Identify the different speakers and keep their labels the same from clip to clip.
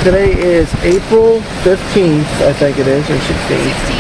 Speaker 1: Today is April 15th, I think it is, or 16th.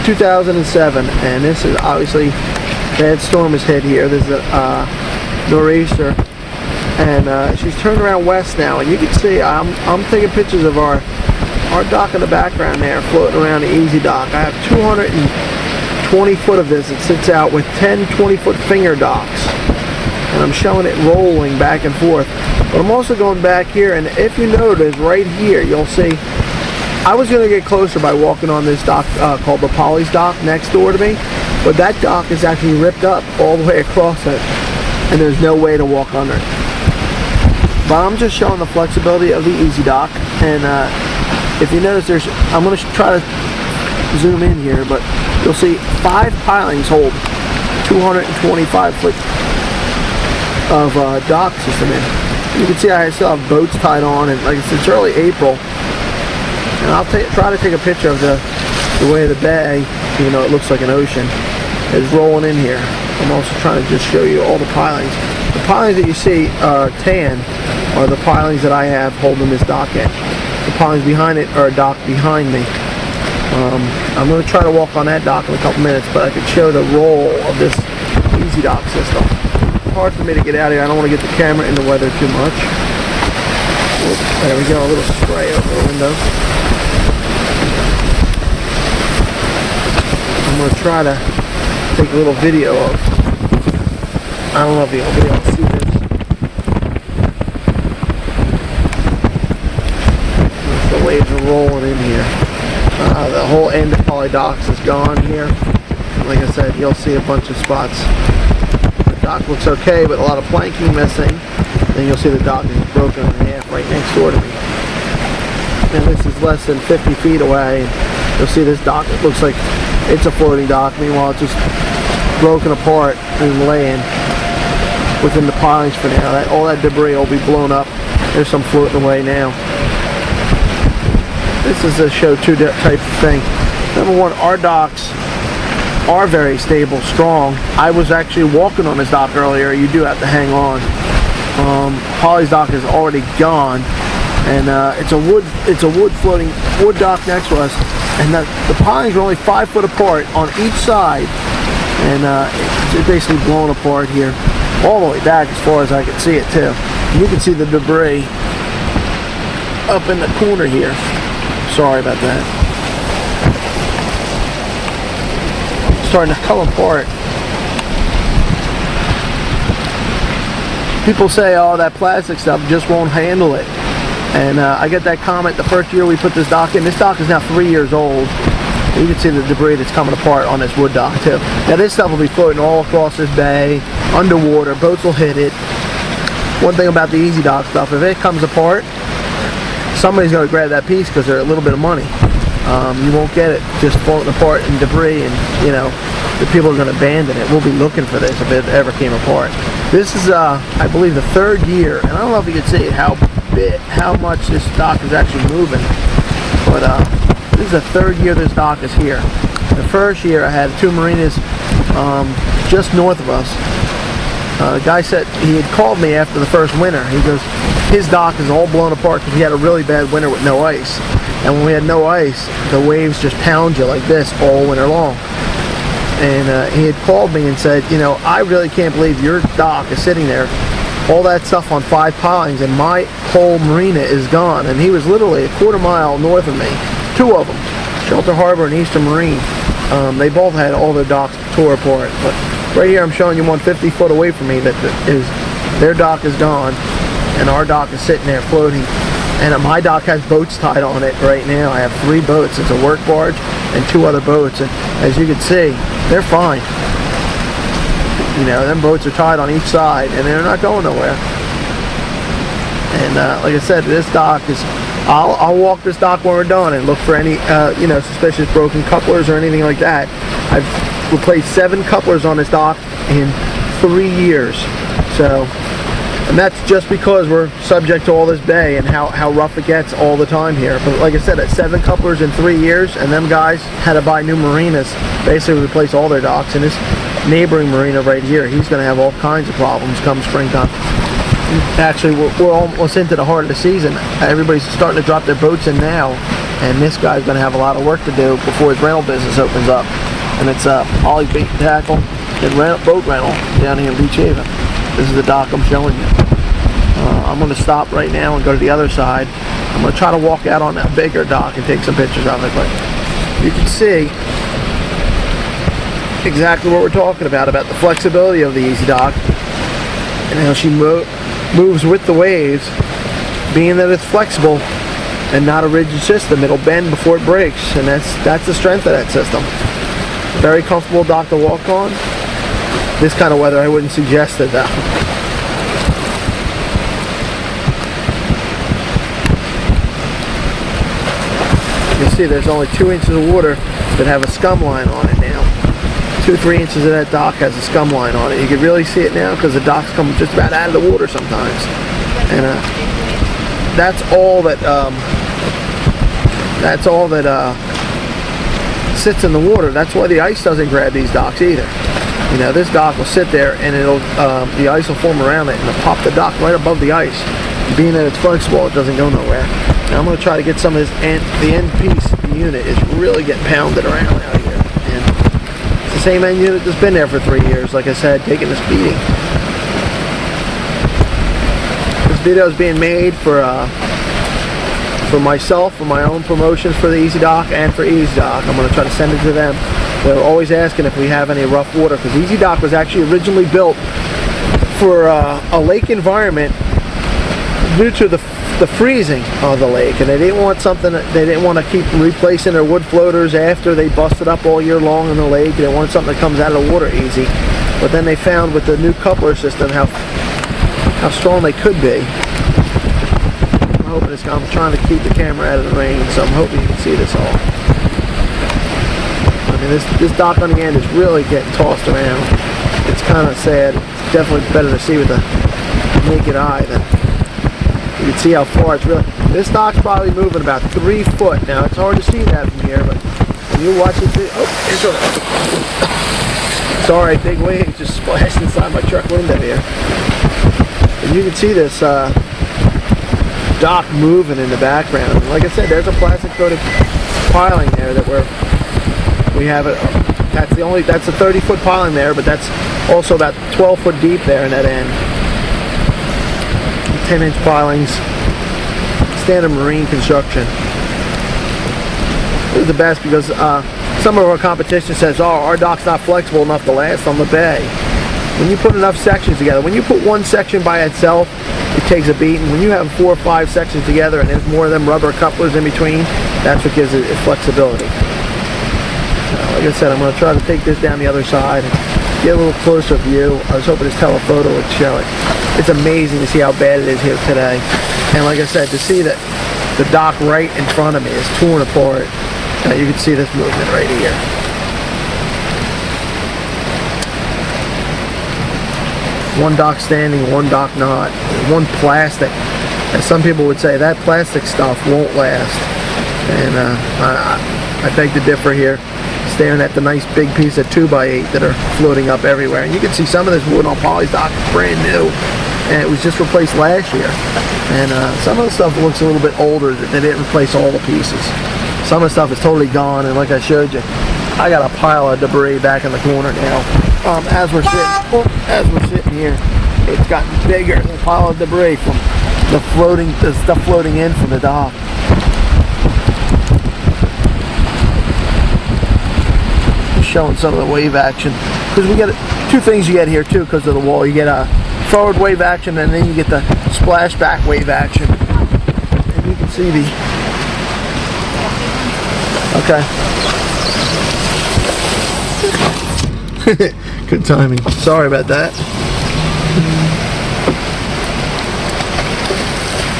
Speaker 1: 2007, and this is obviously bad storm has hit here. There's a nor'easter, and she's turned around west now, and you can see I'm taking pictures of our dock in the background there, floating around the Easy Dock. I have 220 foot of this. It sits out with 10 20-foot finger docks, and I'm showing it rolling back and forth. But I'm also going back here, and if you notice right here, you'll see I was going to get closer by walking on this dock called the Polly's Dock next door to me, but that dock is actually ripped up all the way across it, and there's no way to walk under it. But I'm just showing the flexibility of the Easy Dock, and if you notice, I'm going to try to zoom in here, but you'll see 5 pilings hold 225 foot of dock system in. You can see I still have boats tied on, and like I said, it's early April, and I'll try to take a picture of the way the bay, even though it looks like an ocean, is rolling in here. I'm also trying to just show you all the pilings. The pilings that you see tan are the pilings that I have holding this dock in. The pilings behind it are a dock behind me. I'm going to try to walk on that dock in a couple minutes, but I could show the roll of this Easy Dock system. It's hard for me to get out of here. I don't want to get the camera in the weather too much. Oops, there we go, a little spray over the window. I'm going to try to take a little video of, I don't know if you'll be able to see this. The waves are rolling in here. The whole end of Polly Docks is gone here. Like I said, you'll see a bunch of spots. The dock looks okay, but a lot of planking missing. Then you'll see the dock is broken in half right next door to me. And this is less than 50 feet away. You'll see this dock, it looks like it's a floating dock. Meanwhile, it's just broken apart and laying within the pilings for now. All that debris will be blown up. There's some floating away now. This is a show two type of thing. Number one, our docks are very stable, strong. I was actually walking on this dock earlier. You do have to hang on. Polly's Dock is already gone, and it's a wood dock next to us, and the pilings are only 5 foot apart on each side, and it's basically blown apart here all the way back as far as I can see it too. And you can see the debris up in the corner here. Sorry about that. It's starting to come apart. People say, oh, that plastic stuff just won't handle it. And I get that comment the first year we put this dock in. This dock is now 3 years old. You can see the debris that's coming apart on this wood dock too. Now this stuff will be floating all across this bay, underwater. Boats will hit it. One thing about the Easy Dock stuff, if it comes apart, somebody's going to grab that piece because they're a little bit of money. You won't get it just floating apart in debris, and you know the people are going to abandon it. We'll be looking for this if it ever came apart. This is, I believe, the 3rd year, and I don't know if you can see how much this dock is actually moving, but this is the 3rd year this dock is here. The first year I had 2 marinas just north of us. The guy said he had called me after the first winter. He goes, his dock is all blown apart because he had a really bad winter with no ice. And when we had no ice, the waves just pound you like this all winter long. And he had called me and said, you know, I really can't believe your dock is sitting there, all that stuff on 5 pilings, and my whole marina is gone. And he was literally a quarter mile north of me. 2 of them, Shelter Harbor and Eastern Marine. They both had all their docks tore apart. But right here I'm showing you one 50 foot away from me that their dock is gone, and our dock is sitting there floating. And my dock has boats tied on it right now. I have 3 boats. It's a work barge and 2 other boats. And as you can see, they're fine. You know, them boats are tied on each side, and they're not going nowhere. And like I said, this dock is, I'll walk this dock when we're done and look for any, you know, suspicious broken couplers or anything like that. I've replaced 7 couplers on this dock in 3 years. So, and that's just because we're subject to all this bay and how rough it gets all the time here. But like I said, that's 7 couplers in 3 years, and them guys had to buy new marinas, basically replace all their docks. And this neighboring marina right here, he's going to have all kinds of problems come springtime. Actually, we're almost into the heart of the season. Everybody's starting to drop their boats in now, and this guy's going to have a lot of work to do before his rental business opens up. And it's Ollie Bait and Tackle and boat rental down here in Beach Haven. This is the dock I'm showing you. I'm going to stop right now and go to the other side. I'm going to try to walk out on that bigger dock and take some pictures of it, but you can see exactly what we're talking about the flexibility of the Easy Dock and how she moves with the waves, being that it's flexible and not a rigid system. It'll bend before it breaks, and that's the strength of that system. Very comfortable dock to walk on. This kind of weather I wouldn't suggest it though. You can see there's only 2 inches of water that have a scum line on it now. 2-3 inches of that dock has a scum line on it. You can really see it now because the docks come just about out of the water sometimes. And that's all that sits in the water. That's why the ice doesn't grab these docks either. You know, this dock will sit there and the ice will form around it and it'll pop the dock right above the ice. Being that it's flexible, it doesn't go nowhere. Now I'm going to try to get some of this the end piece, the unit is really getting pounded around out here. And it's the same end unit that's been there for 3 years, like I said, taking this beating. This video is being made for myself, for my own promotions for the Easy Dock and for Easy Dock. I'm going to try to send it to them. They're always asking if we have any rough water, because Easy Dock was actually originally built for a lake environment due to the freezing of the lake, and they didn't want to keep replacing their wood floaters after they busted up all year long in the lake. They wanted something that comes out of the water easy. But then they found with the new coupler system how strong they could be. I'm trying to keep the camera out of the rain, so I'm hoping you can see this all. I mean, this dock on the end is really getting tossed around. It's kind of sad. It's definitely better to see with the naked eye than you can see how far it's really. This dock's probably moving about 3 foot. Now it's hard to see that from here, but when you watch it, sorry, big wave just splashed inside my truck window here. And you can see this dock moving in the background. And like I said, there's a plastic coated piling there that we have it. That's a 30-foot piling there, but that's also about 12 foot deep there in that end. 10-inch pilings, standard marine construction. This is the best because some of our competition says, oh, our dock's not flexible enough to last on the bay. When you put enough sections together, when you put one section by itself, it takes a beating. When you have 4 or 5 sections together and there's more of them rubber couplers in between, that's what gives it flexibility. Like I said, I'm going to try to take this down the other side and get a little closer view. I was hoping this telephoto would show it. It's amazing to see how bad it is here today. And like I said, to see that the dock right in front of me is torn apart. You can see this movement right here. One dock standing, one dock not. One plastic. As some people would say, that plastic stuff won't last. And I beg to differ here. Staring at the nice big piece of 2x8 that are floating up everywhere. And you can see some of this wood on Polly's dock is brand new. And it was just replaced last year. And some of the stuff looks a little bit older. They didn't replace all the pieces. Some of the stuff is totally gone. And like I showed you, I got a pile of debris back in the corner now. As we're sitting here, it's gotten bigger. The pile of debris from the stuff floating in from the dock. Showing some of the wave action, because we get 2 things you get here too because of the wall. You get a forward wave action, and then you get the splashback wave action. And you can see the good timing. Sorry about that.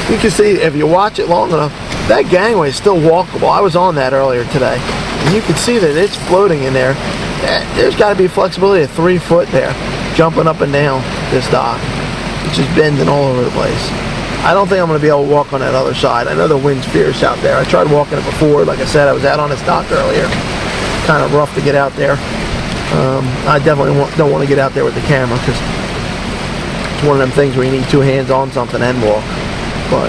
Speaker 1: You can see if you watch it long enough, that gangway is still walkable. I was on that earlier today. And you can see that it's floating in there. There's got to be flexibility of 3 foot there, jumping up and down this dock. It's just bending all over the place. I don't think I'm going to be able to walk on that other side. I know the wind's fierce out there. I tried walking it before. Like I said, I was out on this dock earlier. Kind of rough to get out there. I definitely don't want to get out there with the camera because It's one of them things where you need two hands on something and walk. But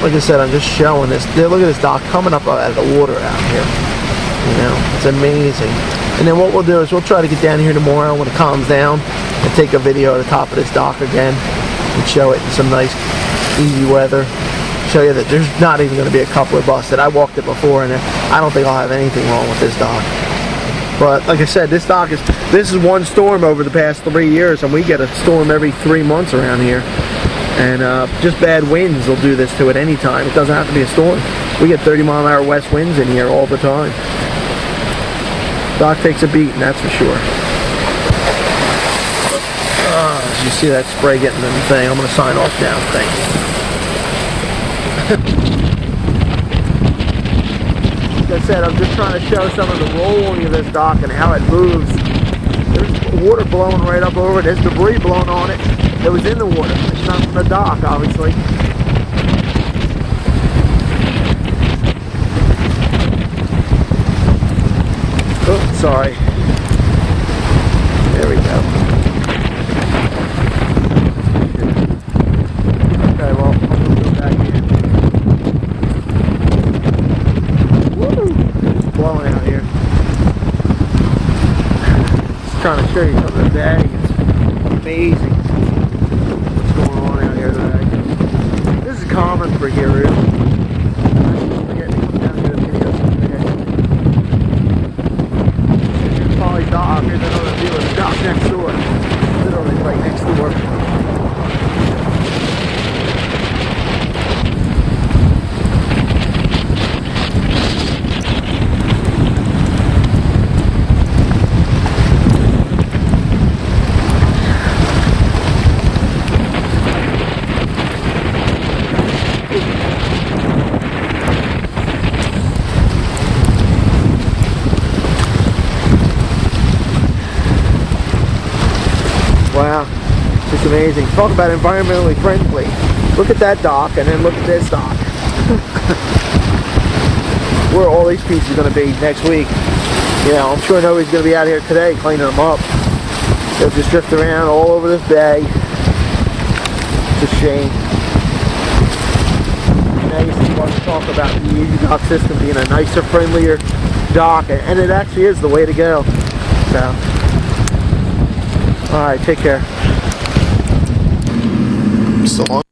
Speaker 1: like I said, I'm just showing this. Look at this dock coming up out of the water out here. You know, it's amazing. And then what we'll do is we'll try to get down here tomorrow when it calms down and take a video at the top of this dock again and show it in some nice, easy weather. Show you that there's not even going to be a coupler busted. I walked it before and I don't think I'll have anything wrong with this dock. But like I said, this is one storm over the past 3 years, and we get a storm every 3 months around here. And just bad winds will do this to it anytime. It doesn't have to be a storm. We get 30-mile-an-hour west winds in here all the time. Dock takes a beating, that's for sure. You see that spray getting in the thing. I'm going to sign off now. Thanks. Like I said, I'm just trying to show some of the rolling of this dock and how it moves. There's water blowing right up over it. There's debris blowing on it that was in the water. It's not from the dock, obviously. Oh, sorry. There we go. Okay, well, I'm going to go back in. Woo! It's blowing out here. Just trying to show you something today. It's amazing what's going on out here today. This is common for here, really. I forget to come down to the video. Here's Polly Dock. Here's another view of the dock next door. Literally right next door. Wow, it's amazing. Talk about environmentally friendly. Look at that dock and then look at this dock. Where all these pieces are going to be next week. You know, I'm sure nobody's going to be out here today cleaning them up. They'll just drift around all over this bay. It's a shame. Now you see what we talk about the Easy Dock system being a nicer, friendlier dock, and it actually is the way to go. So. Alright, take care.
Speaker 2: So long.